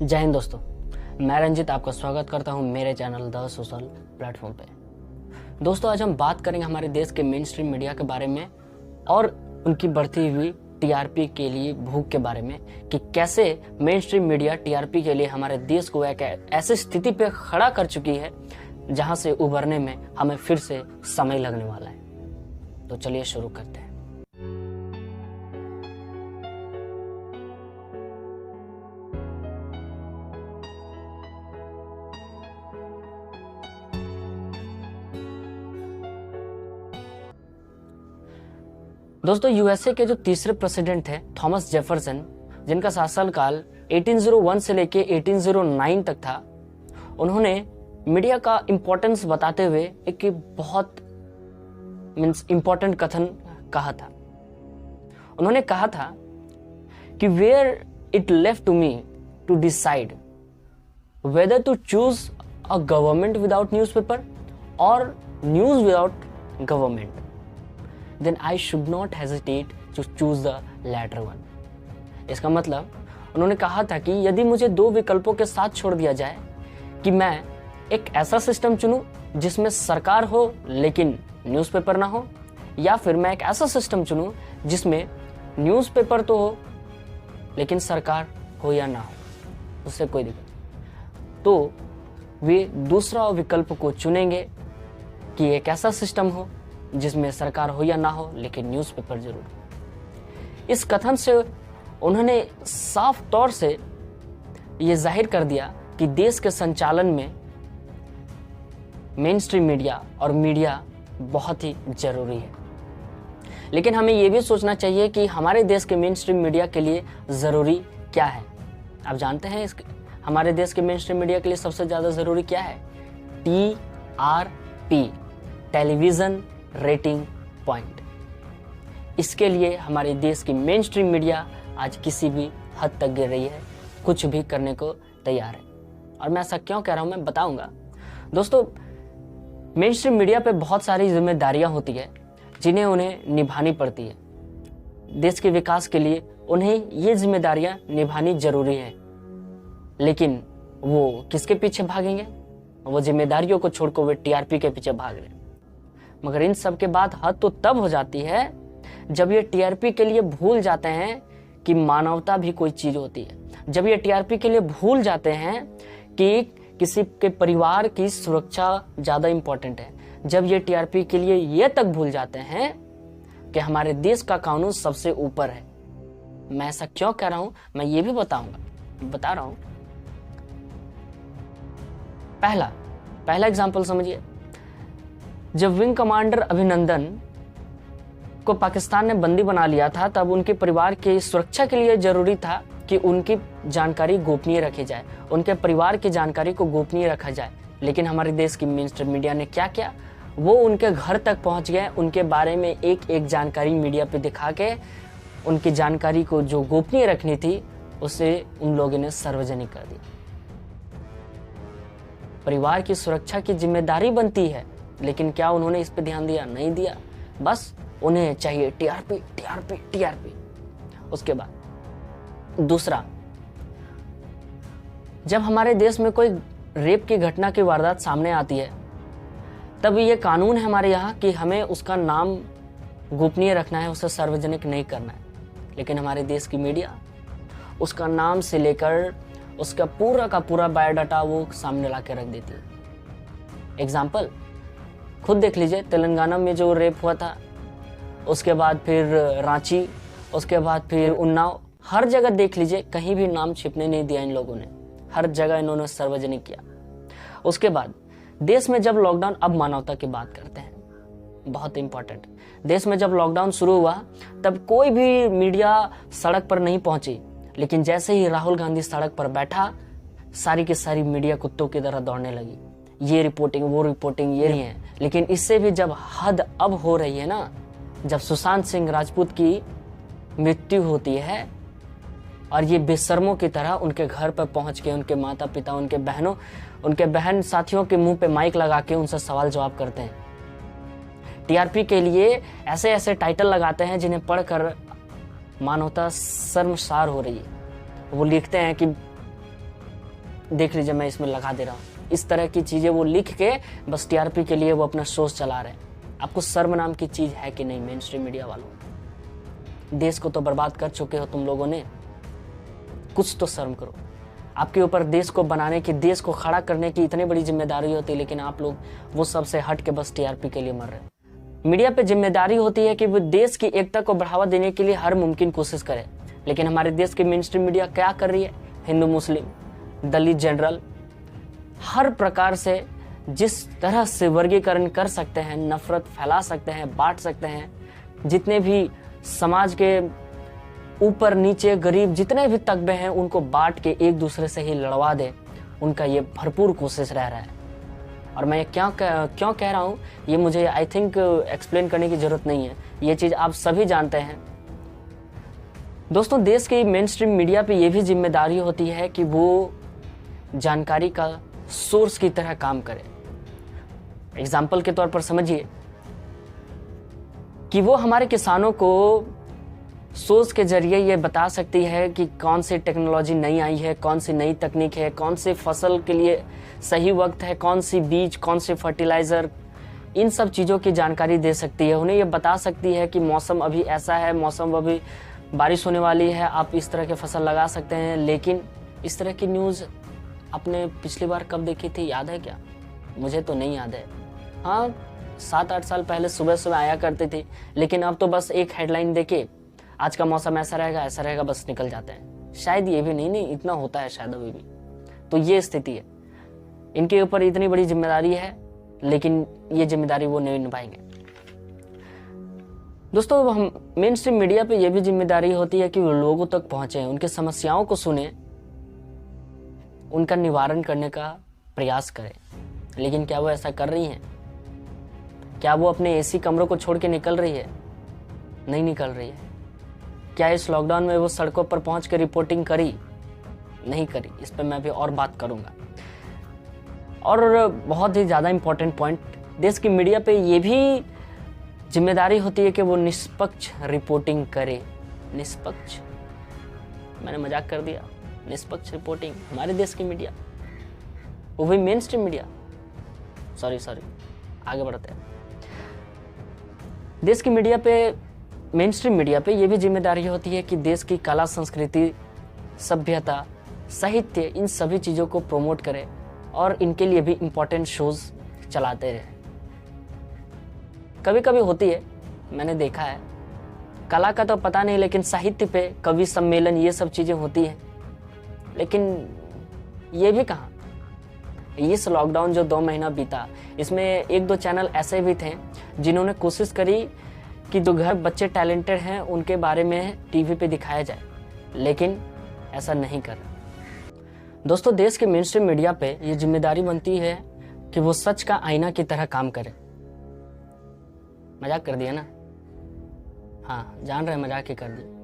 जय हिंद दोस्तों, मैं रंजित आपका स्वागत करता हूं मेरे चैनल द सोशल प्लेटफॉर्म पे। दोस्तों, आज हम बात करेंगे हमारे देश के मेन स्ट्रीम मीडिया के बारे में और उनकी बढ़ती हुई टीआरपी के लिए भूख के बारे में कि कैसे मेन स्ट्रीम मीडिया टीआरपी के लिए हमारे देश को एक ऐसी स्थिति पे खड़ा कर चुकी है जहां से उभरने में हमें फिर से समय लगने वाला है। तो चलिए शुरू करते हैं। दोस्तों, यूएसए के जो तीसरे प्रेसिडेंट थे थॉमस जेफरसन, जिनका शासनकाल 1801 से लेके 1809 तक था, उन्होंने मीडिया का इंपॉर्टेंस बताते हुए एक बहुत इंपॉर्टेंट कथन कहा था। उन्होंने कहा था कि where it left to me to decide whether to choose a government without newspaper और news without government, then I should not hesitate to choose the latter one। इसका मतलब उन्होंने कहा था कि यदि मुझे दो विकल्पों के साथ छोड़ दिया जाए कि मैं एक ऐसा सिस्टम चुनूं जिसमें सरकार हो लेकिन न्यूज़पेपर ना हो, या फिर मैं एक ऐसा सिस्टम चुनूं जिसमें न्यूज़पेपर तो हो लेकिन सरकार हो या ना हो, उससे कोई दिक्कत, तो वे दूसरा विकल्प को चुनेंगे कि एक ऐसा सिस्टम हो जिसमें सरकार हो या ना हो लेकिन न्यूज़पेपर जरूर। इस कथन से उन्होंने साफ तौर से ये जाहिर कर दिया कि देश के संचालन में मेन स्ट्रीम मीडिया और मीडिया बहुत ही जरूरी है। लेकिन हमें ये भी सोचना चाहिए कि हमारे देश के मेन स्ट्रीम मीडिया के लिए ज़रूरी क्या है। आप जानते हैं हमारे देश के मेन स्ट्रीम मीडिया के लिए सबसे ज़्यादा ज़रूरी क्या है? TRP, television rating point. इसके लिए हमारे देश की मेन स्ट्रीम मीडिया आज किसी भी हद तक गिर रही है, कुछ भी करने को तैयार है। और मैं ऐसा क्यों कह रहा हूं, मैं बताऊंगा। दोस्तों, मेन स्ट्रीम मीडिया पे बहुत सारी जिम्मेदारियां होती है जिन्हें उन्हें निभानी पड़ती है। देश के विकास के लिए उन्हें ये जिम्मेदारियां निभानी जरूरी है, लेकिन वो किसके पीछे भागेंगे? वो जिम्मेदारियों को छोड़कर वे टीआरपी के पीछे भाग रहे हैं। मगर इन सब के बाद हद तो तब हो जाती है जब ये टीआरपी के लिए भूल जाते हैं कि मानवता भी कोई चीज होती है। जब ये टीआरपी के लिए भूल जाते हैं कि किसी के परिवार की सुरक्षा ज्यादा इंपॉर्टेंट है। जब ये टीआरपी के लिए ये तक भूल जाते हैं कि हमारे देश का कानून सबसे ऊपर है। मैं ऐसा क्यों कह रहा हूं, मैं ये भी बता रहा हूं। पहला एग्जाम्पल समझिए। जब विंग कमांडर अभिनंदन को पाकिस्तान ने बंदी बना लिया था, तब उनके परिवार की सुरक्षा के लिए जरूरी था कि उनकी जानकारी गोपनीय रखी जाए, उनके परिवार की जानकारी को गोपनीय रखा जाए। लेकिन हमारे देश की मेन स्ट्रीम मीडिया ने क्या किया? वो उनके घर तक पहुंच गए, उनके बारे में एक जानकारी मीडिया पे दिखा के उनकी जानकारी को जो गोपनीय रखनी थी उसे उन लोगों ने सार्वजनिक कर दी। परिवार की सुरक्षा की जिम्मेदारी बनती है, लेकिन क्या उन्होंने इस पे ध्यान दिया? नहीं दिया। बस उन्हें चाहिए टीआरपी। उसके बाद दूसरा, जब हमारे देश में कोई रेप की घटना की वारदात सामने आती है, तब ये कानून है हमारे यहाँ कि हमें उसका नाम गोपनीय रखना है, उसे सार्वजनिक नहीं करना है। लेकिन हमारे देश की मीडिया उसका नाम से लेकर उसका पूरा का पूरा बायोडाटा वो सामने ला के रख देती है। एग्जाम्पल खुद देख लीजिए, तेलंगाना में जो रेप हुआ था, उसके बाद फिर रांची, उसके बाद फिर उन्नाव, हर जगह देख लीजिए, कहीं भी नाम छिपने नहीं दिया इन लोगों ने, हर जगह इन्होंने सार्वजनिक किया। उसके बाद देश में जब लॉकडाउन, अब मानवता की बात करते हैं, बहुत इंपॉर्टेंट। देश में जब लॉकडाउन शुरू हुआ तब कोई भी मीडिया सड़क पर नहीं पहुंची, लेकिन जैसे ही राहुल गांधी सड़क पर बैठा, सारी की सारी मीडिया कुत्तों की तरह दौड़ने लगी। ये रिपोर्टिंग, वो रिपोर्टिंग, ये नहीं है। लेकिन इससे भी जब हद अब हो रही है ना, जब सुशांत सिंह राजपूत की मृत्यु होती है और ये बेशर्मों की तरह उनके घर पर पहुंच के उनके माता पिता, उनके बहनों, उनके बहन साथियों के मुंह पे माइक लगा के उनसे सवाल जवाब करते हैं। टीआरपी के लिए ऐसे ऐसे टाइटल लगाते हैं जिन्हें पढ़कर मानवता शर्मसार हो रही है। वो लिखते हैं कि देख लीजिए मैं इसमें लगा दे रहा हूँ, इस तरह की चीज़ें वो लिख के बस टीआरपी के लिए वो अपना शोज चला रहे हैं। आपको शर्म नाम की चीज़ है कि नहीं मेन स्ट्रीम मीडिया वालों? देश को तो बर्बाद कर चुके हो तुम लोगों ने, कुछ तो शर्म करो। आपके ऊपर देश को बनाने की, देश को खड़ा करने की इतनी बड़ी जिम्मेदारी होती है, लेकिन आप लोग वो सबसे हट के बस टीआरपी के लिए मर रहे हैं। मीडिया पे जिम्मेदारी होती है कि वो देश की एकता को बढ़ावा देने के लिए हर मुमकिन कोशिश करे, लेकिन हमारे देश की मेन स्ट्रीम मीडिया क्या कर रही है? हिंदू, मुस्लिम, दलित, जनरल, हर प्रकार से जिस तरह से वर्गीकरण कर सकते हैं, नफरत फैला सकते हैं, बांट सकते हैं, जितने भी समाज के ऊपर नीचे गरीब जितने भी तबके हैं उनको बांट के एक दूसरे से ही लड़वा दे, उनका ये भरपूर कोशिश रह रहा है। और मैं क्यों कह रहा हूँ ये मुझे आई थिंक एक्सप्लेन करने की जरूरत नहीं है, ये चीज़ आप सभी जानते हैं। दोस्तों, देश की मेन स्ट्रीम मीडिया पे ये भी जिम्मेदारी होती है कि वो जानकारी का सोर्स की तरह काम करे। एग्जाम्पल के तौर पर समझिए कि वो हमारे किसानों को सोच के जरिए ये बता सकती है कि कौन सी टेक्नोलॉजी नई आई है, कौन सी नई तकनीक है, कौन सी फसल के लिए सही वक्त है, कौन सी बीज, कौन से फर्टिलाइज़र, इन सब चीज़ों की जानकारी दे सकती है। उन्हें ये बता सकती है कि मौसम अभी ऐसा है, मौसम अभी बारिश होने वाली है, आप इस तरह के फसल लगा सकते हैं। लेकिन इस तरह की न्यूज़ आपने पिछली बार कब देखी थी, याद है क्या? मुझे तो नहीं याद है। हाँ, 7-8 साल पहले सुबह सुबह आया करती थी, लेकिन अब तो बस एक हेडलाइन देके आज का मौसम ऐसा रहेगा, बस निकल जाते हैं। शायद ये भी नहीं इतना होता है शायद अभी भी। तो ये स्थिति है, इनके ऊपर इतनी बड़ी जिम्मेदारी है, लेकिन ये जिम्मेदारी वो नहीं निभाएंगे। दोस्तों, हम मेन स्ट्रीम मीडिया पे ये भी जिम्मेदारी होती है कि वो लोगों तक पहुंचे, उनकी समस्याओं को सुने, उनका निवारण करने का प्रयास करें। लेकिन क्या वो ऐसा कर रही हैं? क्या वो अपने एसी कमरों को छोड़ के निकल रही है? नहीं निकल रही है। क्या इस लॉकडाउन में वो सड़कों पर पहुंच कर रिपोर्टिंग करी? नहीं करी। इस पर मैं अभी और बात करूंगा। और बहुत ही ज़्यादा इम्पोर्टेंट पॉइंट, देश की मीडिया पे ये भी जिम्मेदारी होती है कि वो निष्पक्ष रिपोर्टिंग करे। निष्पक्ष, मैंने मजाक कर दिया। निष्पक्ष रिपोर्टिंग हमारे देश की मीडिया, वो भी मेन स्ट्रीम मीडिया, सॉरी आगे बढ़ते हैं। देश की मीडिया पे, मेन स्ट्रीम मीडिया पे ये भी जिम्मेदारी होती है कि देश की कला, संस्कृति, सभ्यता, साहित्य, इन सभी चीज़ों को प्रमोट करे और इनके लिए भी इम्पोर्टेंट शोज चलाते रहे। कभी कभी होती है, मैंने देखा है, कला का तो पता नहीं, लेकिन साहित्य पे कवि सम्मेलन, ये सब चीज़ें होती हैं। लेकिन ये भी कहाँ, इस लॉकडाउन जो 2 महीना बीता, इसमें 1-2 चैनल ऐसे भी थे जिन्होंने कोशिश करी कि जो घर बच्चे टैलेंटेड हैं उनके बारे में टीवी पे दिखाया जाए, लेकिन ऐसा नहीं कर रहा। दोस्तों, देश के मेन स्ट्रीम मीडिया पे ये जिम्मेदारी बनती है कि वो सच का आईना की तरह काम करे। मजाक कर दिया ना? हाँ, जान रहे मजाक ही कर दिया।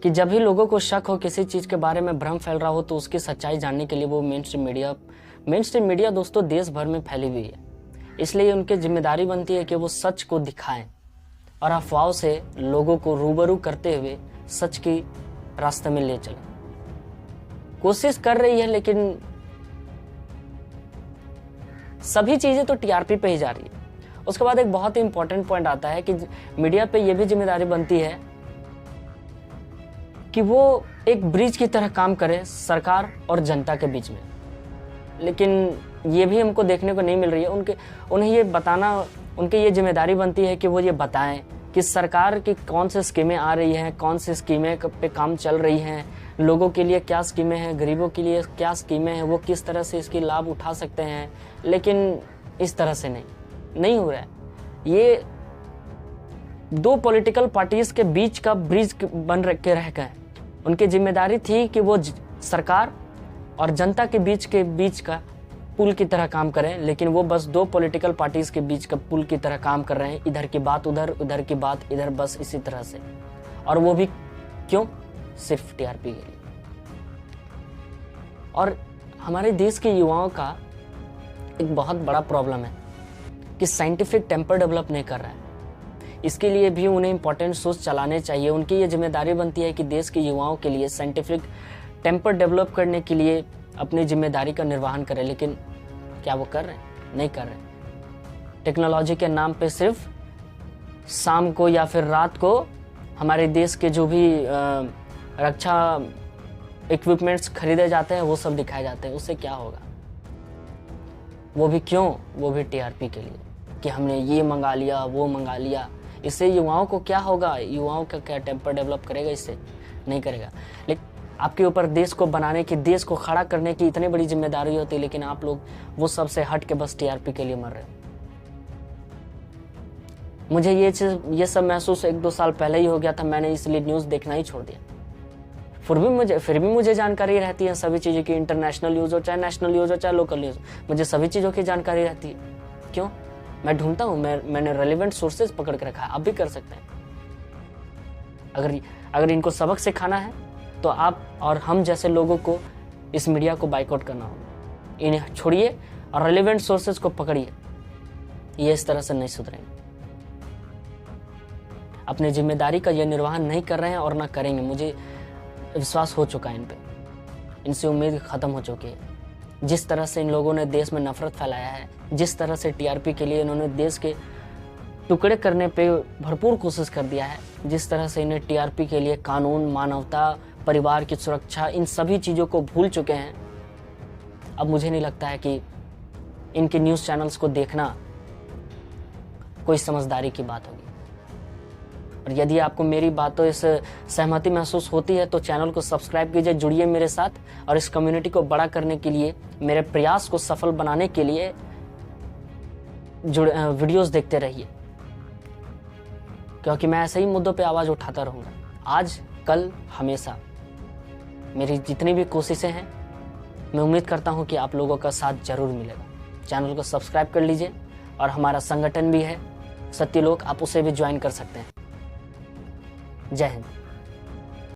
कि जब भी लोगों को शक हो, किसी चीज़ के बारे में भ्रम फैल रहा हो, तो उसकी सच्चाई जानने के लिए वो मेन स्ट्रीम मीडिया दोस्तों देश भर में फैली हुई है। इसलिए उनकी जिम्मेदारी बनती है कि वो सच को दिखाएं और अफवाहों से लोगों को रूबरू करते हुए सच की रास्ते में ले चलें। कोशिश कर रही है, लेकिन सभी चीज़ें तो टीआरपी पे ही जा रही है। उसके बाद एक बहुत ही इंपॉर्टेंट पॉइंट आता है कि मीडिया पे ये भी जिम्मेदारी बनती है कि वो एक ब्रिज की तरह काम करे सरकार और जनता के बीच में। लेकिन ये भी हमको देखने को नहीं मिल रही है। उन्हें ये बताना, उनकी ये जिम्मेदारी बनती है कि वो ये बताएं कि सरकार की कौन सी स्कीमें आ रही हैं, कौन सी स्कीमें पे काम चल रही हैं, लोगों के लिए क्या स्कीमें हैं, गरीबों के लिए क्या स्कीमें हैं, वो किस तरह से इसकी लाभ उठा सकते हैं। लेकिन इस तरह से नहीं हो रहा है। ये 2 पॉलिटिकल पार्टीज के बीच का ब्रिज बन के रह गए। उनकी जिम्मेदारी थी कि वो सरकार और जनता के बीच का पुल की तरह काम करें, लेकिन वो बस 2 पॉलिटिकल पार्टीज के बीच का पुल की तरह काम कर रहे हैं। इधर की बात उधर, उधर की बात इधर, बस इसी तरह से। और वो भी क्यों? सिर्फ टीआरपी के लिए। और हमारे देश के युवाओं का एक बहुत बड़ा प्रॉब्लम है कि साइंटिफिक टेम्पर डेवलप नहीं कर रहा है। इसके लिए भी उन्हें इंपॉर्टेंट सोच चलाने चाहिए। उनकी ये जिम्मेदारी बनती है कि देश के युवाओं के लिए साइंटिफिक टेम्पर डेवलप करने के लिए अपनी जिम्मेदारी का निर्वहन करें, लेकिन क्या वो कर रहे हैं? नहीं कर रहे। टेक्नोलॉजी के नाम पे सिर्फ शाम को या फिर रात को हमारे देश के जो भी रक्षा इक्विपमेंट्स खरीदे जाते हैं वो सब दिखाए जाते हैं। उससे क्या होगा? वो भी क्यों? वो भी टीआरपी के लिए कि हमने ये मंगा लिया, वो मंगा लिया। इससे युवाओं को क्या होगा? युवाओं का क्या टेम्पर डेवलप करेगा? इससे नहीं करेगा। लेकिन आपके ऊपर देश को बनाने की, देश को खड़ा करने की इतनी बड़ी जिम्मेदारी होती है, लेकिन आप लोग वो सबसे हट के बस टीआरपी के लिए मर रहे हो। मुझे ये सब महसूस 1-2 साल पहले ही हो गया था। मैंने इसलिए न्यूज़ देखना ही छोड़ दिया। फिर भी मुझे जानकारी रहती है सभी चीज़ों की, इंटरनेशनल न्यूज़ हो चाहे नेशनल न्यूज़ हो चाहे लोकल न्यूज़, मुझे सभी चीज़ों की जानकारी रहती है। क्यों? मैं ढूंढता हूँ, मैंने रेलिवेंट सोर्सेज पकड़ के रखा है। आप भी कर सकते हैं। अगर इनको सबक सिखाना है तो आप और हम जैसे लोगों को इस मीडिया को बाइकआउट करना होगा। इन्हें छोड़िए और रेलिवेंट सोर्सेज को पकड़िए। ये इस तरह से नहीं सुधरेंगे। अपनी जिम्मेदारी का यह निर्वहन नहीं कर रहे हैं और ना करेंगे। मुझे विश्वास हो चुका है इन पे। इनसे उम्मीद खत्म हो चुकी है। जिस तरह से इन लोगों ने देश में नफरत फैलाया है, जिस तरह से टीआरपी के लिए इन्होंने देश के टुकड़े करने पे भरपूर कोशिश कर दिया है, जिस तरह से इन्हें टीआरपी के लिए कानून, मानवता, परिवार की सुरक्षा, इन सभी चीज़ों को भूल चुके हैं। अब मुझे नहीं लगता है कि इनके न्यूज़ चैनल्स को देखना कोई समझदारी की बात होगी। और यदि आपको मेरी बातों से सहमति महसूस होती है तो चैनल को सब्सक्राइब कीजिए, जुड़िए मेरे साथ और इस कम्युनिटी को बड़ा करने के लिए, मेरे प्रयास को सफल बनाने के लिए वीडियोस देखते रहिए, क्योंकि मैं ऐसे ही मुद्दों पे आवाज़ उठाता रहूँगा। आज, कल, हमेशा मेरी जितनी भी कोशिशें हैं, मैं उम्मीद करता हूँ कि आप लोगों का साथ जरूर मिलेगा। चैनल को सब्सक्राइब कर लीजिए और हमारा संगठन भी है सत्यलोक, आप उसे भी ज्वाइन कर सकते हैं। जय हिंद।